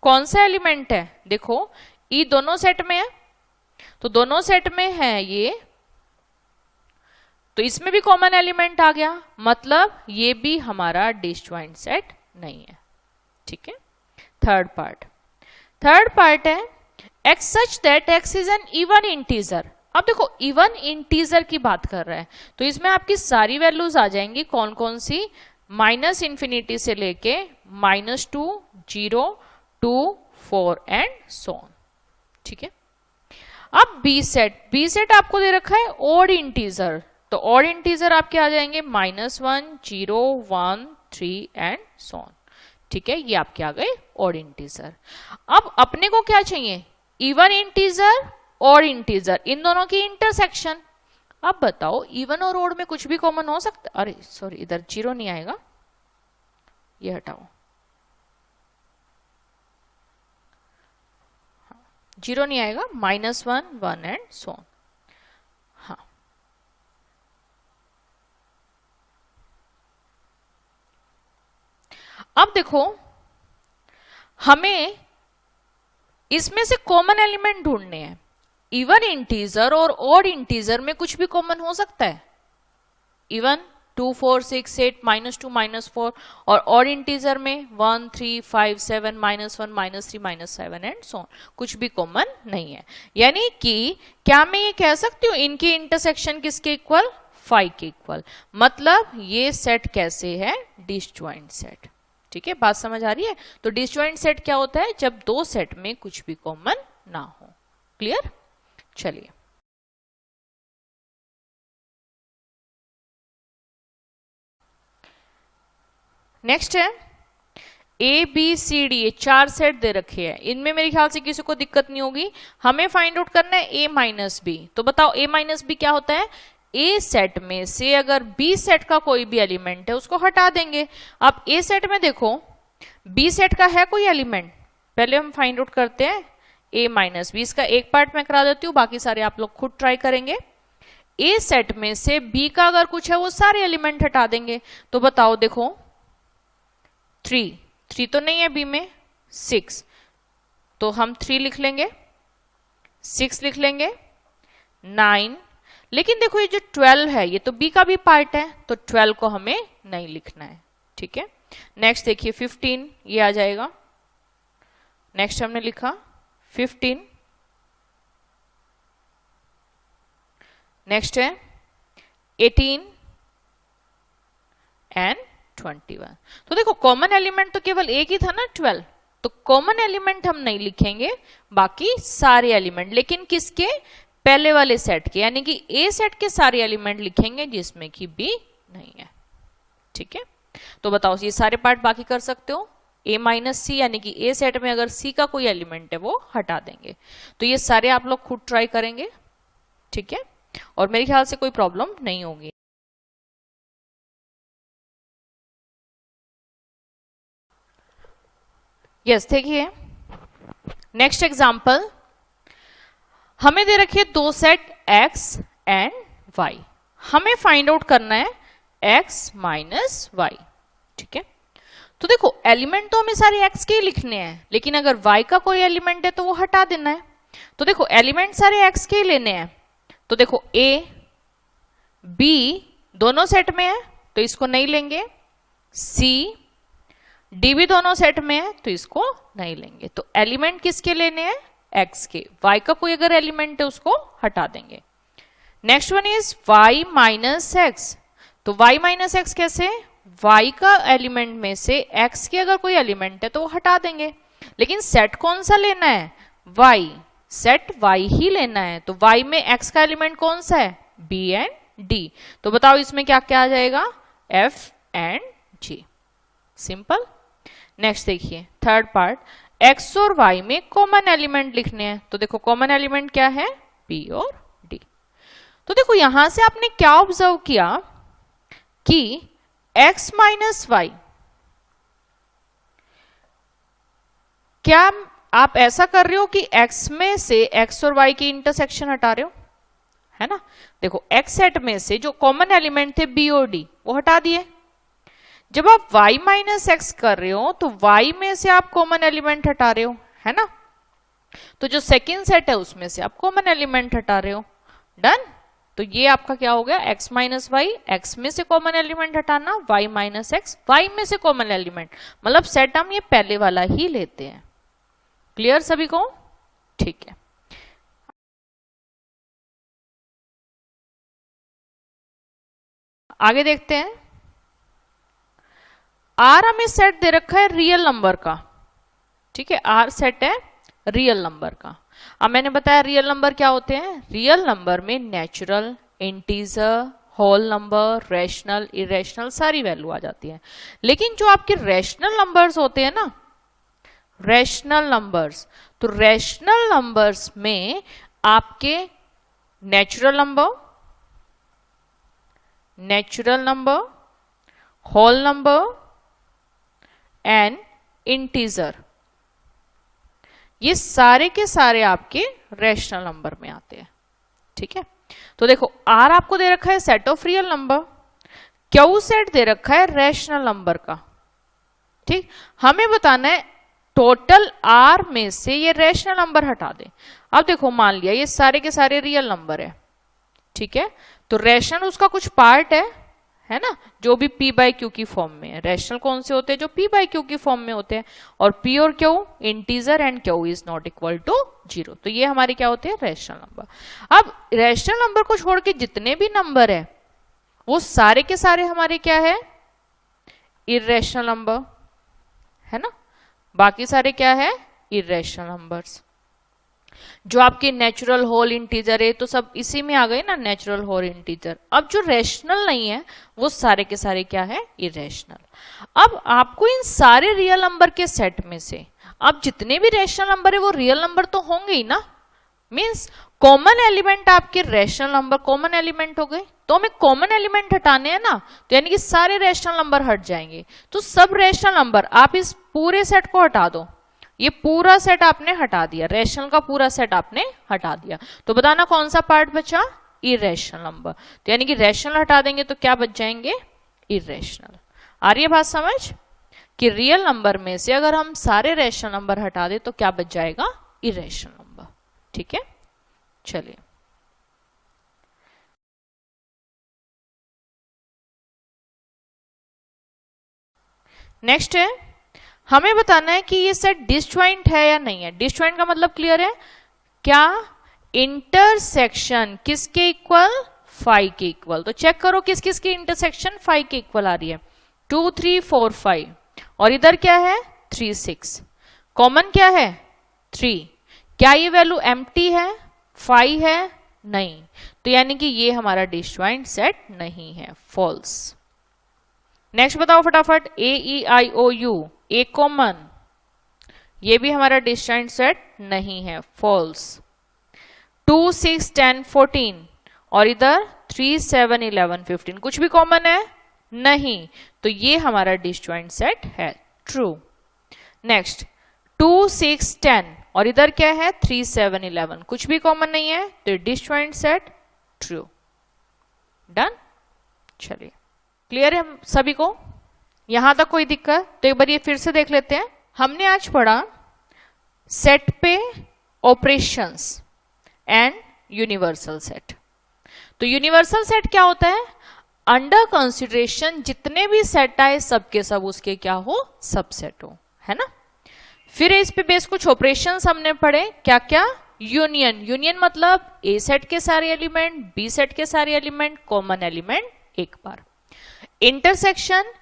कौन सा एलिमेंट है? देखो ई दोनों सेट में है, तो दोनों सेट में है ये, तो तो इसमें भी कॉमन एलिमेंट आ गया, मतलब ये भी हमारा डिसजॉइंट सेट नहीं है। ठीक है। थर्ड पार्ट है x such that x is an even integer. अब देखो इवन इंटीजर की बात कर रहा है, तो इसमें आपकी सारी वैल्यूज आ जाएंगी। कौन कौन सी? माइनस इंफिनिटी से लेके -2, 0, 2, 4 एंड सो ऑन। ठीक है। अब बी सेट आपको दे रखा है ऑड इंटीजर, तो ऑड इंटीजर आपके आ जाएंगे -1, 0, 1, 3 एंड सो ऑन। ठीक है, ये आपके आ गए ऑड इंटीजर। अब अपने को क्या चाहिए? इवन इंटीजर और इंटीजर, इन दोनों की इंटरसेक्शन। अब बताओ इवन और ऑड में कुछ भी कॉमन हो सकता? अरे सॉरी, इधर 0 नहीं आएगा, ये हटाओ। 0 नहीं आएगा, -1, 1 एंड सो ऑन। हाँ, अब देखो हमें इसमें से कॉमन एलिमेंट ढूंढने हैं। इवन इंटीजर और ऑड इंटीजर में कुछ भी कॉमन हो सकता है। इवन 2, 4, 6, 8, -2, -4, और ऑड इंटीजर में 1, 3, 5, 7, -1, -3, -7 एंड सो ऑन। कुछ भी कॉमन नहीं है। यानी कि क्या मैं ये कह सकती हूँ इनकी इंटरसेक्शन किसके इक्वल? 5 के इक्वल। मतलब ये सेट कैसे है? Disjoint set. ठीक है, बात समझ आ रही है? तो डिसजॉइंट सेट क्या होता है? जब दो सेट में कुछ भी कॉमन ना हो। क्लियर? चलिए, नेक्स्ट है ए बी सी डी, ये 4 सेट दे रखे हैं। इनमें मेरे ख्याल से किसी को दिक्कत नहीं होगी। हमें फाइंड आउट करना है ए माइनस बी। तो बताओ ए माइनस बी क्या होता है? ए सेट में से अगर बी सेट का कोई भी एलिमेंट है उसको हटा देंगे। अब ए सेट में देखो बी सेट का है कोई एलिमेंट? पहले हम फाइंड आउट करते हैं ए माइनस बी। इसका एक पार्ट मैं करा देती हूँ, बाकी सारे आप लोग खुद ट्राई करेंगे। ए सेट में से बी का अगर कुछ है वो सारे एलिमेंट हटा देंगे। तो बताओ, देखो 3 तो नहीं है बी में, 6 तो हम 3 लिख लेंगे, 6 लिख लेंगे, 9। लेकिन देखो ये जो 12 है ये तो बी का भी पार्ट है, तो 12 को हमें नहीं लिखना है। ठीक है। नेक्स्ट देखिए 15, ये आ जाएगा। नेक्स्ट हमने लिखा 15। नेक्स्ट है 18 एंड 21। तो देखो कॉमन एलिमेंट तो केवल एक ही था ना, 12। तो कॉमन एलिमेंट हम नहीं लिखेंगे, बाकी सारे एलिमेंट। लेकिन किसके? पहले वाले सेट के, यानी कि ए सेट के सारे एलिमेंट लिखेंगे जिसमें कि बी नहीं है। ठीक है। तो बताओ ये सारे पार्ट बाकी कर सकते हो। ए माइनस सी, यानी कि ए सेट में अगर सी का कोई एलिमेंट है वो हटा देंगे। तो ये सारे आप लोग खुद ट्राई करेंगे। ठीक है, और मेरे ख्याल से कोई प्रॉब्लम नहीं होगी। यस, देखिए नेक्स्ट एग्जांपल। हमें दे रखिए दो सेट x एंड y। हमें फाइंड आउट करना है x माइनस y। ठीक है। तो देखो एलिमेंट तो हमें सारे x के ही लिखने हैं, लेकिन अगर y का कोई एलिमेंट है तो वो हटा देना है। तो देखो एलिमेंट सारे x के ही लेने हैं। तो देखो a b दोनों सेट में है तो इसको नहीं लेंगे, c d भी दोनों सेट में है तो इसको नहीं लेंगे। तो एलिमेंट किसके लेने हैं? x के। y का कोई अगर एलिमेंट है उसको हटा देंगे। Next one is y minus x. तो y माइनस एक्स कैसे? y का एलिमेंट में से x के अगर कोई एलिमेंट है तो वो हटा देंगे। लेकिन सेट कौन सा लेना है? y। सेट y ही लेना है। तो y में x का एलिमेंट कौन सा है? b and d। तो बताओ इसमें क्या क्या आ जाएगा? f and g। Simple. Next देखिए थर्ड पार्ट, x और y में कॉमन एलिमेंट लिखने हैं। तो देखो कॉमन एलिमेंट क्या है? p और d। तो देखो यहां से आपने क्या ऑब्जर्व किया कि x माइनस वाई, क्या आप ऐसा कर रहे हो कि x में से x और y की इंटरसेक्शन हटा रहे हो? है ना। देखो x सेट में से जो कॉमन एलिमेंट थे b और d वो हटा दिए। जब आप y माइनस एक्स कर रहे हो तो y में से आप कॉमन एलिमेंट हटा रहे हो, है ना। तो जो सेकंड सेट है उसमें से आप कॉमन एलिमेंट हटा रहे हो। डन। तो ये आपका क्या हो गया, x माइनस वाई, एक्स में से कॉमन एलिमेंट हटाना, y माइनस एक्स, वाई में से कॉमन एलिमेंट, मतलब सेट हम ये पहले वाला ही लेते हैं। क्लियर सभी को? ठीक है, आगे देखते हैं। आर हमें सेट दे रखा है रियल नंबर का, ठीक है, आर सेट है रियल नंबर का। अब मैंने बताया रियल नंबर क्या होते हैं, रियल नंबर में natural, integer, whole number, rational, irrational सारी वैल्यू आ जाती है। लेकिन जो आपके रैशनल नंबर्स होते हैं ना, रैशनल नंबर्स, तो रैशनल नंबर्स में आपके natural number, whole number and integer, ये सारे के सारे आपके रैशनल नंबर में आते हैं। ठीक है, तो देखो आर आपको दे रखा है set of real number, Q set दे रखा है रैशनल नंबर का। ठीक, हमें बताना है टोटल आर में से ये रैशनल नंबर हटा दे। अब देखो मान लिया ये सारे के सारे रियल नंबर है, ठीक है, तो रैशनल उसका कुछ पार्ट है ना, जो भी p बाई क्यू की फॉर्म में है। रैशनल कौन से होते हैं, जो p बाई क्यू की फॉर्म में होते हैं, और p और q integer and q is not equal to 0, तो ये हमारे क्या होते हैं, रैशनल नंबर। अब रैशनल नंबर को छोड़ के जितने भी नंबर है वो सारे के सारे हमारे क्या है, इर्रेशनल नंबर, है ना, बाकी सारे क्या है, इर्रेशनल नंबर्स। जो आपके नेचुरल, होल, इंटीजर है तो सब इसी में आ गए ना, नेचुरल, होल, इंटीजर। अब जो रैशनल नहीं है वो सारे के सारे क्या है, इरेशनल। अब आपको इन सारे रियल नंबर के सेट में से अब जितने भी रैशनल नंबर है वो रियल नंबर तो होंगे ही ना, मींस कॉमन एलिमेंट आपके रैशनल नंबर कॉमन एलिमेंट हो गए, तो हमें कॉमन एलिमेंट हटाने हैं ना, तो यानी कि सारे रैशनल नंबर हट जाएंगे। तो सब रैशनल नंबर आप इस पूरे सेट को हटा दो, ये पूरा सेट आपने हटा दिया, रैशनल का पूरा सेट आपने हटा दिया, तो बताना कौन सा पार्ट बचा, इरेशनल नंबर। तो यानी कि रैशनल हटा देंगे तो क्या बच जाएंगे, इरेशनल। आ रही है बात समझ, कि रियल नंबर में से अगर हम सारे रैशनल नंबर हटा दे तो क्या बच जाएगा, इरेशनल नंबर। ठीक है, चलिए नेक्स्ट है, हमें बताना है कि ये सेट डिसजॉइंट है या नहीं है। डिसजॉइंट का मतलब क्लियर है, क्या इंटरसेक्शन किसके इक्वल, 5 के इक्वल। तो चेक करो किस किस की इंटरसेक्शन 5 के इक्वल आ रही है, 2 3 4 5, और इधर क्या है 3 6, कॉमन क्या है 3, क्या ये वैल्यू एम्प्टी है, 5 है, नहीं, तो यानी कि ये हमारा डिसजॉइंट सेट नहीं है, फॉल्स। नेक्स्ट बताओ फटाफट, ए ई आई ओ यू, ए कॉमन, ये भी हमारा डिसजॉइंट सेट नहीं है, फॉल्स। 2 6 10 14, और इधर 3 7 11 15, कुछ भी कॉमन है नहीं, तो ये हमारा डिसजॉइंट सेट है, ट्रू। नेक्स्ट 2 6 10, और इधर क्या है 3 7 11, कुछ भी कॉमन नहीं है, तो डिसजॉइंट सेट ट्रू। डन, चलिए क्लियर है सभी को, यहां तक कोई दिक्कत? तो एक बार ये फिर से देख लेते हैं। हमने आज पढ़ा सेट पे ऑपरेशंस एंड यूनिवर्सल सेट। तो यूनिवर्सल सेट क्या होता है, अंडर कंसिडरेशन जितने भी सेट आए सबके सब उसके क्या हो, सबसेट हो, है ना। फिर इस पे बेस कुछ ऑपरेशंस हमने पढ़े, क्या क्या, यूनियन, यूनियन मतलब ए सेट के सारे एलिमेंट, बी सेट के सारे एलिमेंट, कॉमन एलिमेंट एक बार। इंटरसेक्शन,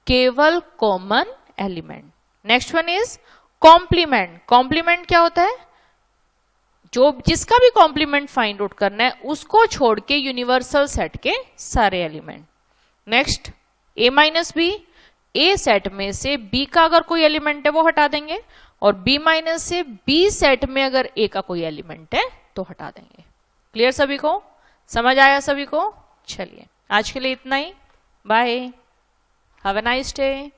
केवल common element. Next one is complement, complement क्या होता है, जो जिसका भी कॉम्प्लीमेंट फाइंड आउट करना है उसको छोड़ के यूनिवर्सल सेट के सारे एलिमेंट। नेक्स्ट ए माइनस बी, ए सेट में से बी का अगर कोई एलिमेंट है वो हटा देंगे, और बी माइनस से बी सेट में अगर ए का कोई एलिमेंट है तो हटा देंगे। क्लियर सभी को, समझ आया सभी को? चलिए आज के लिए इतना ही, bye, have a nice day.